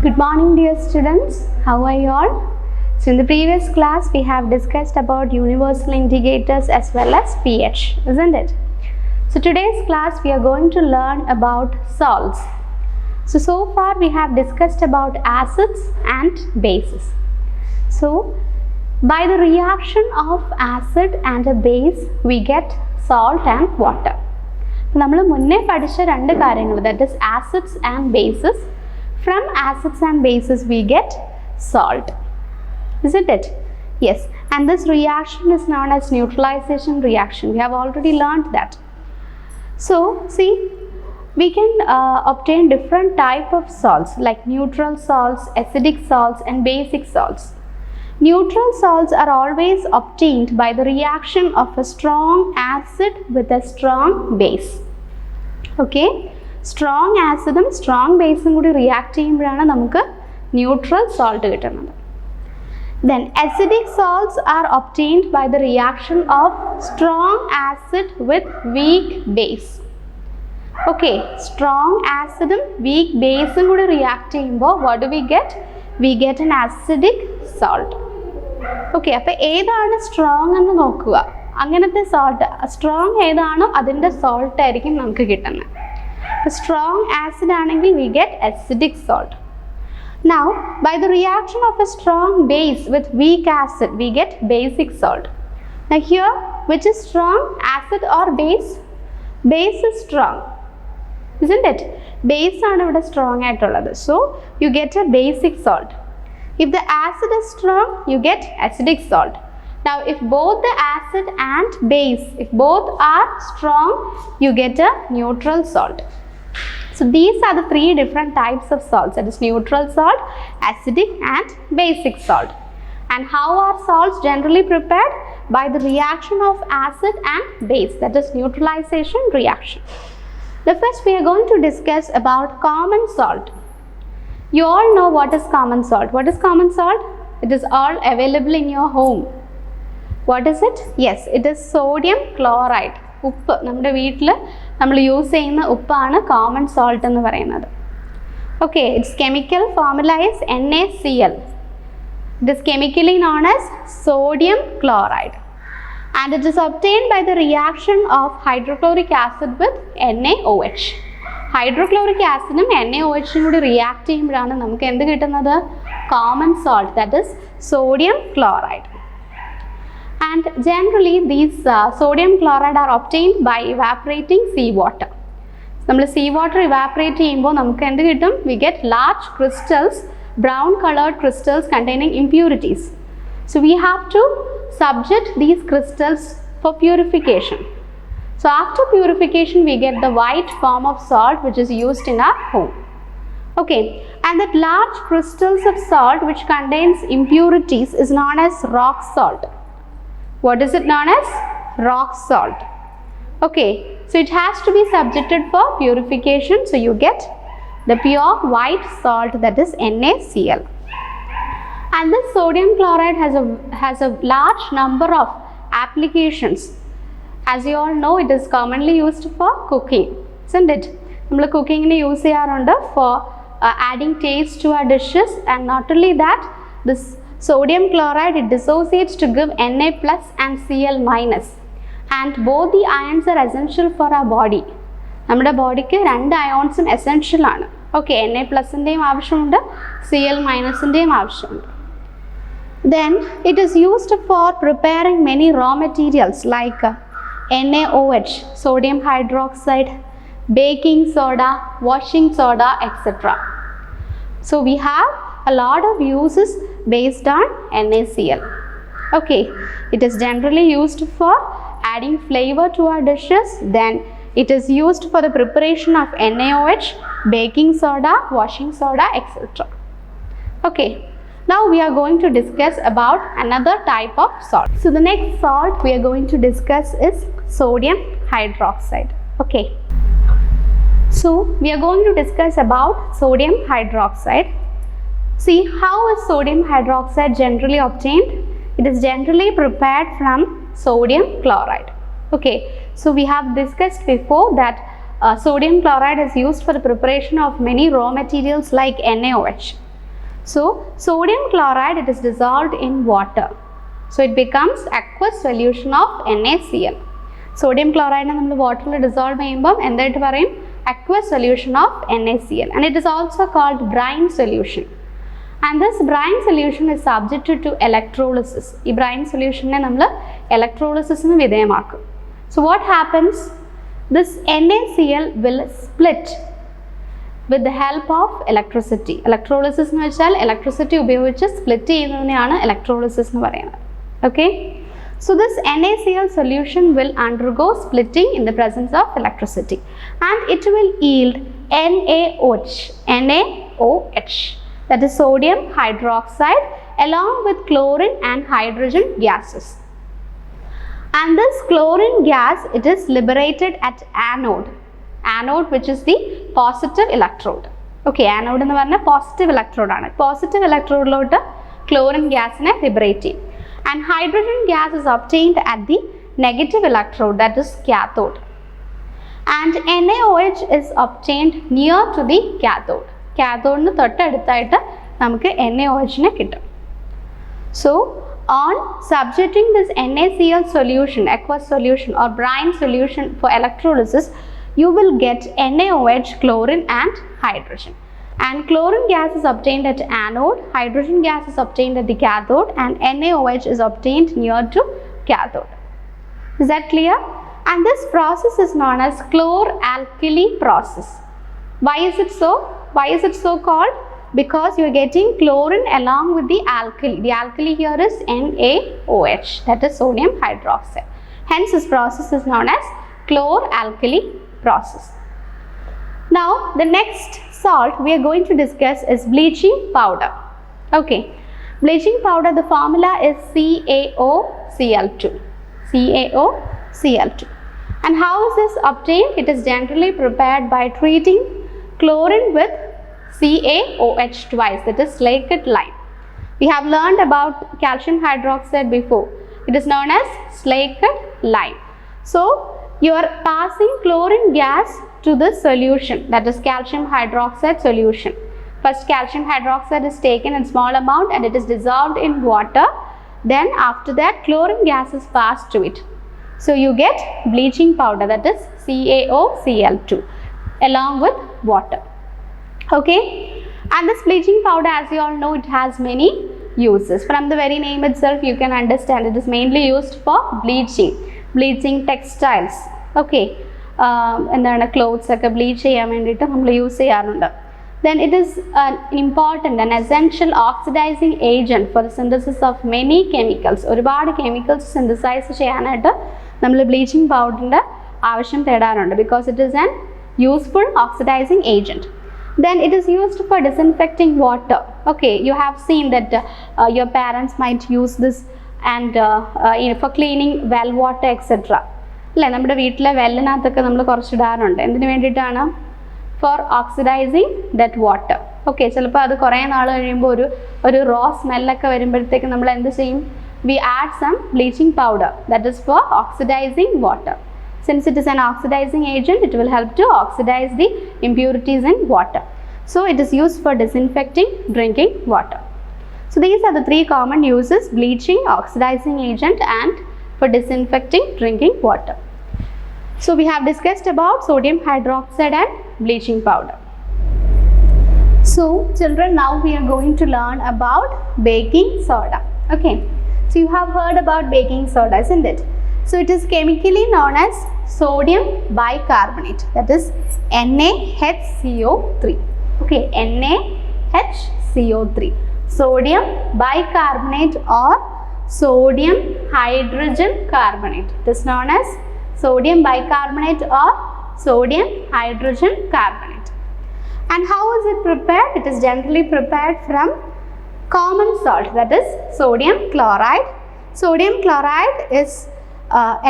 Good morning, dear students. How are you all? So in the previous class, we have discussed about universal integrators as well as pH, isn't it? So today's class, we are going to learn about salts. So far we have discussed about acids and bases. So by the reaction of acid and a base, we get salt and water. നമ്മൾ മുന്നേ പഠിച്ച രണ്ട് കാര്യങ്ങൾ, that is acids and bases. From acids and bases we get salt, isn't it? Yes, and this reaction is known as neutralization reaction. We have already learned that. So see, we can obtain different type of salts like neutral salts, acidic salts and basic salts. Neutral salts are always obtained by the reaction of a strong acid with a strong base. Okay, strong acidum strong baseum കൂടി react ചെയ്യുമ്പോഴാണ് നമുക്ക് neutral salt കിട്ടുന്നത്. Then acidic salts are obtained by the reaction of strong acid with weak base. Okay, strong acidum weak baseum കൂടി react ചെയ്യുമ്പോൾ what do we get? We get an acidic salt. Okay, അപ്പോൾ ഏതാണ് strong എന്ന് നോക്കുക. അങ്ങനത്തെ salt strong ഏതാണോ അതിൻ്റെ salt ആയിരിക്കും നമുക്ക് കിട്ടുന്നത്. സ്ട്രോങ് ആസിഡ് ആണെങ്കിൽ we get acidic salt. Now by the reaction of a strong base with weak acid we get basic salt. Now here, which is strong, acid or base? Base is strong, isn't it? Base ആണ് ഇവിടെ strong ആയിട്ടുള്ളത്. So you get a basic salt. If the acid is strong, you get acidic salt. Now if both the acid and base, if both are strong, you get a neutral salt. So these are the three different types of salts, that is neutral salt, acidic and basic salt. And how are salts generally prepared? By the reaction of acid and base, that is neutralization reaction. The first we are going to discuss about common salt. You all know what is common salt. What is common salt? It is all available in your home. What is it? Yes, it is sodium chloride. ഉപ്പ് നമ്മുടെ വീട്ടിൽ നമ്മൾ use ചെയ്യുന്ന ഉപ്പാണ് common salt എന്ന് പറയുന്നത്. Okay, it's chemical formula is NaCl. It is chemically known as sodium chloride and it is obtained by the reaction of hydrochloric acid with NaOH. Hydrochloric ആസിഡും NaOHും കൂടി റിയാക്ട് ചെയ്യുമ്പോഴാണ് നമുക്ക് എന്ത് കിട്ടുന്നത്? Common salt, that is sodium chloride. And generally these sodium chloride are obtained by evaporating seawater. നമ്മൾ seawater evaporate ചെയ്യുമ്പോൾ നമുക്ക് എന്ത് കിട്ടും? We get large crystals, brown colored crystals containing impurities. So we have to subject these crystals for purification. So after purification we get the white form of salt which is used in our home. Okay, and that large crystals of salt which contains impurities is known as rock salt. What is it known as? Rock salt. Okay, so it has to be subjected for purification, so you get the pure white salt, that is NaCl. And this sodium chloride has a large number of applications. As you all know, it is commonly used for cooking, isn't it? നമ്മൾ കുക്കിങ്ങിന് use ചെയ്യാറുണ്ട് for adding taste to our dishes, and not only that, this sodium chloride, it dissociates to give Na plus and Cl minus, and both the ions are essential for our body. നമ്മുടെ ബോഡിക്ക് രണ്ട് അയോൺസും essential ആണ്. Okay, Na പ്ലസിൻ്റെയും ആവശ്യമുണ്ട്, Cl മൈനസിൻ്റെയും ആവശ്യമുണ്ട്. Then it is used for preparing many raw materials like NaOH, sodium hydroxide, baking soda, washing soda, etc. So we have a lot of uses based on NaCl. Okay, it is generally used for adding flavor to our dishes. Then it is used for the preparation of NaOH, baking soda, washing soda, etc. Okay, now we are going to discuss about another type of salt. So the next salt we are going to discuss is sodium hydroxide. Okay, so we are going to discuss about sodium hydroxide. See, how is sodium hydroxide generally obtained? It is generally prepared from sodium chloride. Okay, so we have discussed before that sodium chloride is used for the preparation of many raw materials like NaOH. So sodium chloride, it is dissolved in water. So it becomes aqueous solution of NaCl. Sodium chloride we water dissolve aqueous solution of NaCl, and it is also called brine solution. And this brine solution is subjected to electrolysis. This brine solution we electrolysis. So what happens? This NaCl will split with the help of electricity. Electrolysis is electricity split electrolysis. Okay. So this NaCl solution will undergo splitting in the presence of electricity, and it will yield NaOH, that is sodium hydroxide, along with chlorine and hydrogen gases. And this chlorine gas, it is liberated at anode. Anode, which is the positive electrode. Okay, anode is positive electrode. Positive electrode load chlorine gas liberated. And hydrogen gas is obtained at the negative electrode, that is cathode. And NaOH is obtained near to the cathode. Cathode is NaOH. So on subjecting this NaCl solution, aqueous solution or brine solution for electrolysis, you will get NaOH, chlorine and hydrogen. And chlorine gas is obtained at anode, hydrogen gas is obtained at the cathode, and NaOH is obtained near to cathode. Is that clear? And this process is known as chlor-alkali process. Why is it so? Why is it so called? Because you are getting chlorine along with the alkali. The alkali here is NaOH, that is sodium hydroxide. Hence this process is known as chlor-alkali process. Now the next salt we are going to discuss is bleaching powder. Okay, bleaching powder, the formula is CaOCl2. CaOCl2. And how is this obtained? It is generally prepared by treating chlorine with CaOH twice, that is slaked lime. We have learned about calcium hydroxide before. It is known as slaked lime. So you are passing chlorine gas to this solution, that is calcium hydroxide solution. First calcium hydroxide is taken in small amount and it is dissolved in water. Then after that chlorine gas is passed to it. So you get bleaching powder, that is CaOCl2 along with water. Okay, and this bleaching powder, as you all know, it has many uses. From the very name itself you can understand it is mainly used for bleaching textiles. Okay. Clothes bleach use. Then it is an important and essential oxidizing agent for the synthesis of many chemicals. ഒരുപാട് chemicals synthesize ചെയ്യാനായിട്ട് നമ്മൾ bleaching powder ആവശ്യം തേടാറുണ്ട് because it is an useful oxidizing agent. Then it is used for disinfecting water. Okay, you have seen that your parents might use this and for cleaning well water, etc. നമ്മുടെ വീട്ടിലെ വെള്ളിനകത്തൊക്കെ നമ്മൾ കുറച്ച് ഇടാറുണ്ട്. എന്തിനു വേണ്ടിയിട്ടാണ്? For oxidising that water. Okay, ചിലപ്പോൾ അത് കുറേ നാൾ കഴിയുമ്പോൾ ഒരു റോ സ്മെല്ലൊക്കെ വരുമ്പോഴത്തേക്ക് നമ്മൾ എന്ത് ചെയ്യും? We add some bleaching powder, that is for oxidising water. Since it is an oxidizing agent, it will help to oxidize the impurities in water. So it is used for disinfecting drinking water. So these are the three common uses: bleaching, oxidizing agent, and for disinfecting drinking water. So we have discussed about sodium hydroxide and bleaching powder. So children, now we are going to learn about baking soda. Okay, so you have heard about baking soda, isn't it? So it is chemically known as sodium bicarbonate, that is NaHCO3. Okay, NaHCO3, sodium bicarbonate or sodium hydrogen carbonate. It is known as sodium bicarbonate or sodium hydrogen carbonate. And how is it prepared? It is generally prepared from common salt, that is sodium chloride. Sodium chloride is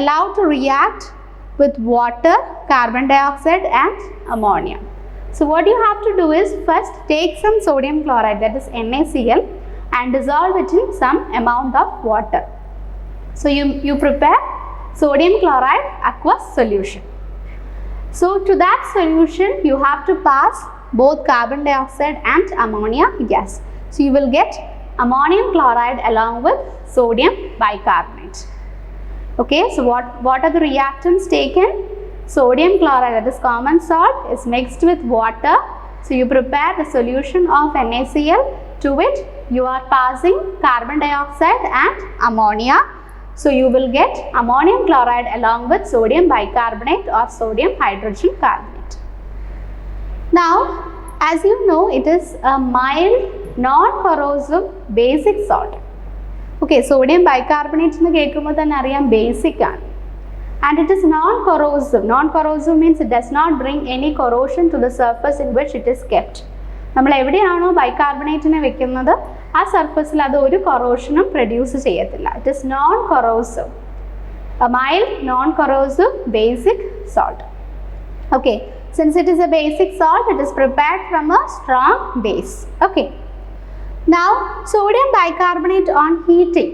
allowed to react with water, carbon dioxide and ammonia. So what you have to do is first take some sodium chloride, that is NaCl, and dissolve it in some amount of water. So you prepare sodium chloride aqueous solution. So to that solution you have to pass both carbon dioxide and ammonia gas. So you will get ammonium chloride along with sodium bicarbonate. Okay, so what are the reactants taken? Sodium chloride, that is common salt, is mixed with water. So you prepare the solution of NaCl. To it you are passing carbon dioxide and ammonia. So you will get ammonium chloride along with sodium bicarbonate or sodium hydrogen carbonate. Now, as you know, it is a mild, non-corrosive basic salt. Okay, sodium bicarbonate in the basic and it is non-corrosive. Non-corrosive means it does not bring any corrosion to the surface in which it is kept. നമ്മൾ എവിടെയാണോ ബൈകാർബണേറ്റിനെ വെക്കുന്നത് ആ സർഫസിൽ അത് ഒരു കൊറോഷനും produce ചെയ്യത്തില്ല. It is known corrosive, a mild non-corrosive basic salt. Okay, since it is a basic salt, it is prepared from a strong base. Okay, now sodium bicarbonate on heating,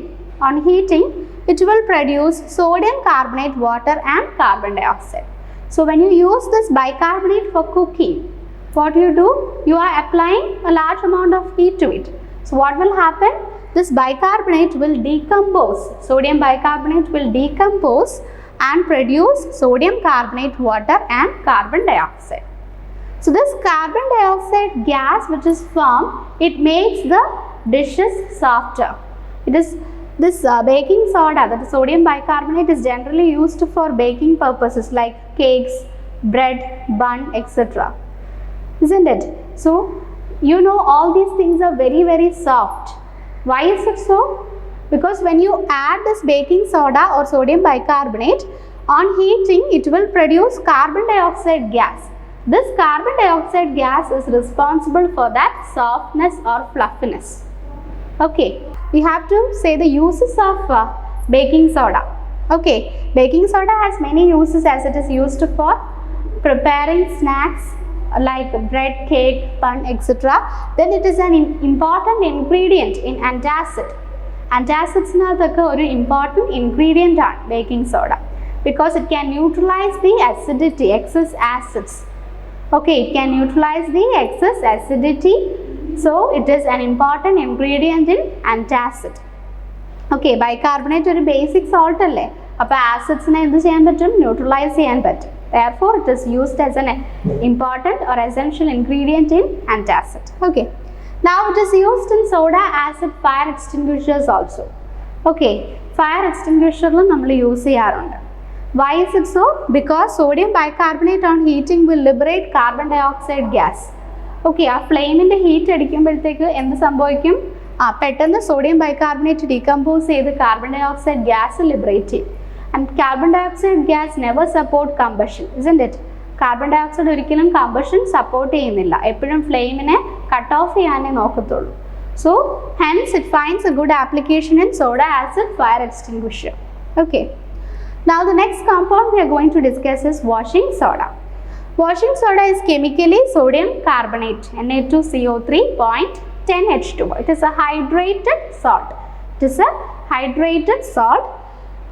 it will produce sodium carbonate, water and carbon dioxide. So when you use this bicarbonate for cooking, what you do? You are applying a large amount of heat to it. So what will happen? This bicarbonate will decompose. Sodium bicarbonate will decompose and produce sodium carbonate, water and carbon dioxide. So this carbon dioxide gas which is formed, it makes the dishes softer. It is this baking soda, that is sodium bicarbonate, is generally used for baking purposes like cakes, bread, bun, etc. Isn't it? So you know all these things are very soft. Why is it so? Because when you add this baking soda or sodium bicarbonate, on heating it will produce carbon dioxide gas. This carbon dioxide gas is responsible for that softness or fluffiness. Okay, we have to say the uses of baking soda. Okay, baking soda has many uses as it is used for preparing snacks like bread, cake, bun, etc. Then it is an important ingredient in antacid. Antacids are an important ingredient on baking soda because it can neutralize the acidity, excess acids. Okay, it can neutralize the excess acidity. So it is an important ingredient in antacid. Okay, bicarbonate is a basic salt. So acids neutralize cheyan pattum. Therefore, it is used as an important or essential ingredient in antacid. Okay. Now it is used in soda acid fire extinguishers also. Okay, fire extinguisher we use cheyyarundu. Why is it so? Because sodium bicarbonate on heating will liberate carbon dioxide gas. Okay, a flame in the heat adikkumbozhekku endu sambhavikkum? Pettannu sodium bicarbonate decompose cheythu carbon dioxide gas liberate cheyum. And carbon dioxide gas never support combustion, isn't it? Carbon dioxide ഒരിക്കലും combustion support ചെയ്യുന്നില്ല, എപ്പോഴും ഫ്ലെയിമിനെ cut off ചെയ്യാനേ നോക്കത്തുള്ളൂ. So hence it finds a good application in soda acid fire extinguisher. Okay, now the next compound we are going to discuss is washing soda. Washing soda is chemically sodium carbonate, Na2CO3.10H2. It is a hydrated salt. It is a hydrated salt.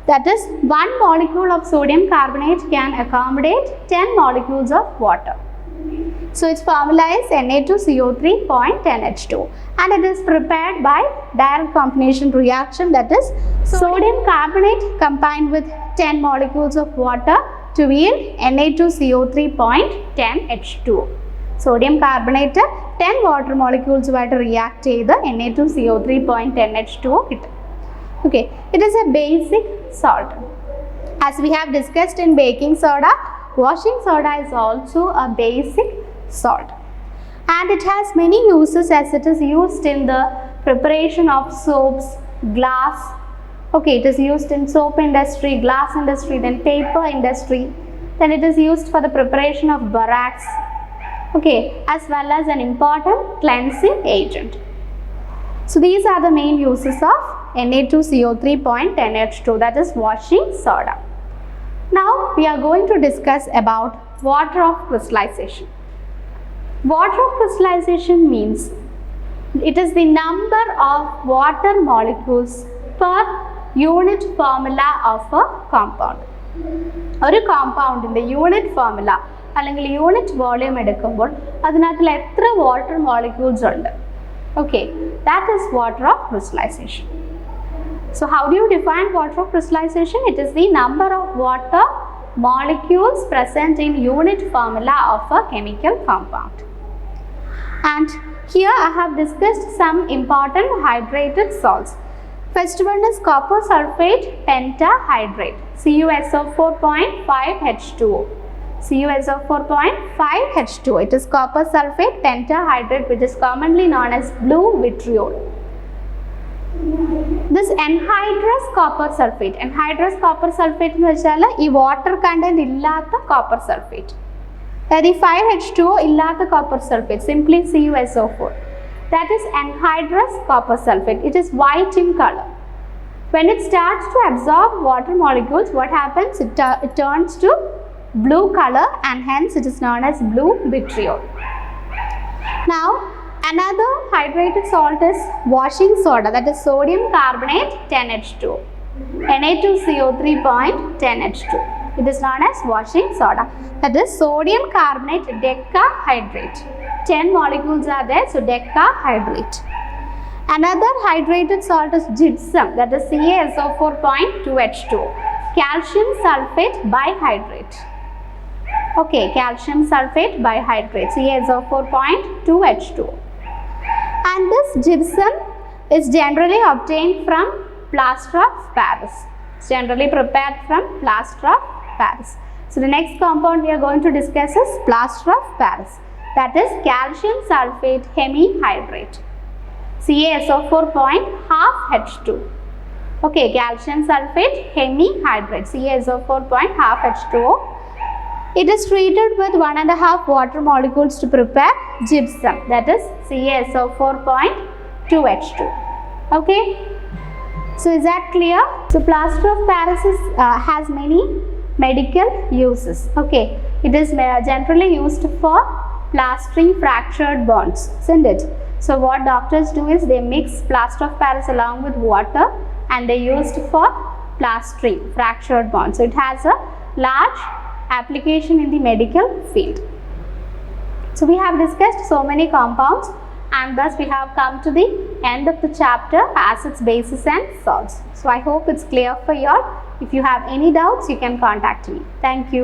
That is, 1 molecule of sodium carbonate can accommodate 10 molecules of water. So its formula is Na2CO3.10H2 and it is prepared by direct combination reaction, that is sodium carbonate combined with 10 molecules of water to yield Na2CO3.10H2. Sodium carbonate 10 water molecules react with Na2CO3.10H2. Okay, it is a basic salt. As we have discussed in baking soda, washing soda is also a basic salt. And it has many uses as it is used in the preparation of soaps, glass. Okay, it is used in soap industry, glass industry, then paper industry. Then it is used for the preparation of borax. Okay, as well as an important cleansing agent. So these are the main uses of Na2CO3.10H2, that is washing soda. Now we are going to discuss about water of crystallization. Water of crystallization means it is the number of water molecules per unit formula of a compound. ഒരു കോമ്പൗണ്ടിൻ്റെ unit formula അല്ലെങ്കിൽ unit volume എടുക്കുമ്പോൾ അതിനകത്തിൽ എത്ര water molecules ഉണ്ട്, Okay, that is water of crystallization. So how do you define water of crystallization? It is the number of water molecules present in unit formula of a chemical compound. And here I have discussed some important hydrated salts. First one is copper sulfate pentahydrate, CuSO4.5H2O. CuSO4.5H2O. It is copper sulfate pentahydrate, which is commonly known as blue vitriol. This anhydrous copper sulfate in vechal ee water content illatha copper sulfate. That is 5H2O illatha copper sulfate, simply CuSO4. That is anhydrous copper sulfate. It is white in color. When it starts to absorb water molecules, what happens? It turns to blue color, and hence it is known as blue vitriol. Now, another hydrated salt is washing soda, that is sodium carbonate 10H2O, Na2CO3.10H2. It is known as washing soda. That is sodium carbonate decahydrate. 10 molecules are there, so decahydrate. Another hydrated salt is gypsum, that is CaSO4.2H2O, calcium sulfate bihydrate. Okay, calcium sulfate bihydrate, CaSO4.2H2O. And this gypsum is generally obtained from plaster of Paris. It's generally prepared from plaster of Paris. So the next compound we are going to discuss is plaster of Paris. That is calcium sulfate hemihydrate, CaSO4.5H2. Okay, calcium sulfate hemihydrate, CaSO4.5H2O. It is treated with 1.5 water molecules to prepare gypsum, that is CaSO4.2H2. Okay, so is that clear? So plaster of Paris has many medical uses. Okay, it is generally used for plastering fractured bones, isn't it? So what doctors do is they mix plaster of Paris along with water and they used for plastering fractured bonds. So it has a large application in the medical field. So we have discussed so many compounds, and thus we have come to the end of the chapter, acids, bases and salts. So I hope it's clear for you all. If you have any doubts, you can contact me. Thank you.